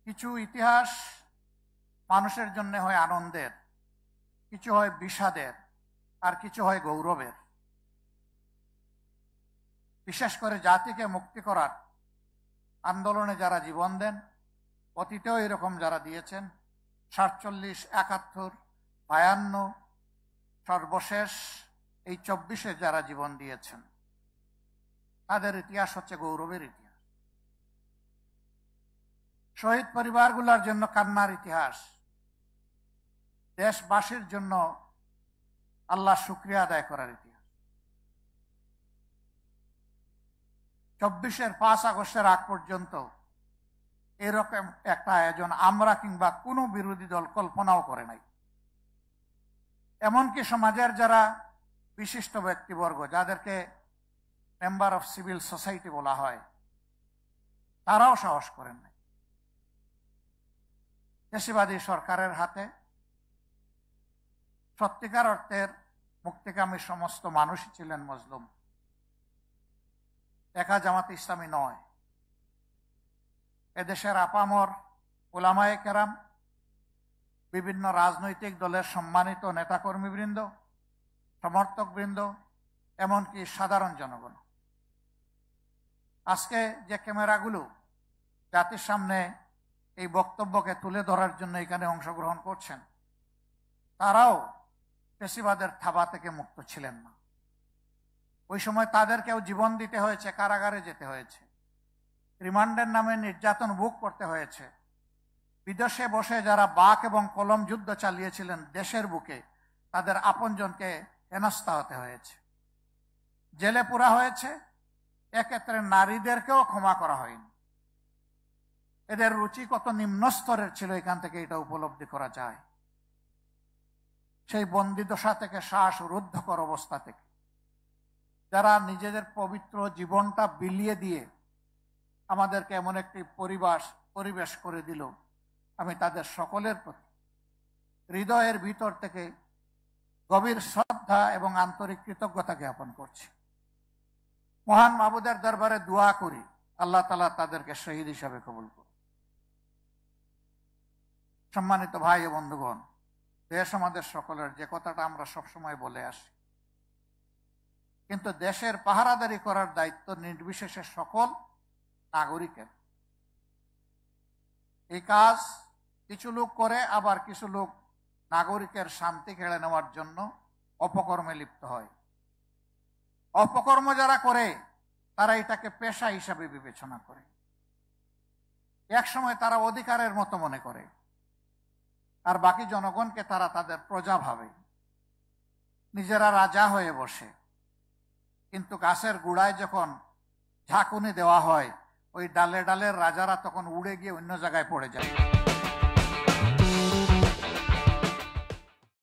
কিছু ইতিহাস মানুষের জন্য হয় আনন্দের, কিছু হয় বিষাদের, আর কিছু হয় গৌরবের। বিশেষ করে জাতিকে মুক্তি করার আন্দোলনে যারা জীবন দেন, অতীতেও এরকম যারা দিয়েছেন, 47, 71, 52, সর্বশেষ এই 24-এ যারা জীবন দিয়েছেন, তাদের ইতিহাস হচ্ছে গৌরবের ইতিহাস। শহীদ পরিবারগুলোর জন্য কান্নার ইতিহাস, দেশবাসীর জন্য আল্লাহ শুকরিয়া আদায় করার ইতিহাস। 24-এর 5 আগস্টের আগ পর্যন্ত এরকম একটা আয়োজন আমরা কিংবা কোনো বিরোধী দল কল্পনাও করে নাই। এমনকি সমাজের যারা বিশিষ্ট ব্যক্তিবর্গ, যাদেরকে মেম্বার অফ সিভিল সোসাইটি বলা হয়, তারাও সাহস করেন নাই। দেশবাদী সরকারের হাতে সত্যিকার অর্থের মুক্তিকামী সমস্ত মানুষই ছিলেন মজলুম, একা জামাত ইসলামী নয়। এদেশের আপামর উলামায়ে কেরাম, বিভিন্ন রাজনৈতিক দলের সম্মানিত নেতাকর্মীবৃন্দ, সমর্থকবৃন্দ, এমনকি সাধারণ জনগণ। আজকে যে ক্যামেরাগুলো জাতির সামনে এই বক্তব্যকে তুলে ধরার জন্য এখানে অংশগ্রহণ করছেন, তারাও ফ্যাসিবাদের থাবা থেকে মুক্ত ছিলেন না। ওই সময় তাদেরকেও জীবন দিতে হয়েছে, কারাগারে যেতে হয়েছে, রিমান্ডের নামে নির্যাতন ভোগ করতে হয়েছে। বিদেশে বসে যারা বাক এবং কলম যুদ্ধ চালিয়েছিলেন দেশের বুকে, তাদের আপনজনকে হেনস্থা হতে হয়েছে, জেলে পুরা হয়েছে। এক্ষেত্রে নারীদেরকেও ক্ষমা করা হয়নি। এদের রুচি কত নিম্ন স্তরের ছিল, এখান থেকে এটা উপলব্ধি করা যায়। সেই বন্দিদশা থেকে, শ্বাসরুদ্ধকর অবস্থা থেকে যারা নিজেদের পবিত্র জীবনটা বিলিয়ে দিয়ে আমাদেরকে এমন একটি পরিবেশ করে দিল, আমি তাদের সকলের প্রতি হৃদয়ের ভিতর থেকে গভীর শ্রদ্ধা এবং আন্তরিক কৃতজ্ঞতা জ্ঞাপন করছি। মহান মাবুদের দরবারে দোয়া করি, আল্লাহ তাআলা তাদেরকে শহীদ হিসাবে কবুল করুন। সম্মানিত ভাই ও বন্ধুগণ, দেশ আমাদের সকলের, যে কথাটা আমরা সবসময় বলে আসি, কিন্তু দেশের পাহারাদারি করার দায়িত্ব নির্বিশেষে সকল নাগরিকের। এই কাজ কিছু লোক করে, আবার কিছু লোক নাগরিকের শান্তি কেড়ে নেওয়ার জন্য অপকর্মে লিপ্ত হয়। অপকর্ম যারা করে তারা এটাকে পেশা হিসাবে বিবেচনা করে, একসময় তারা অধিকারের মতো মনে করে, আর বাকি জনগণকে তারা তাদের প্রজা ভাবে, নিজেরা রাজা হয়ে বসে। কিন্তু গাছের গুড়ায় যখন ঝাঁকুনি দেওয়া হয়, ওই ডালে ডালের রাজারা তখন উড়ে গিয়ে অন্য জায়গায় পড়ে যায়।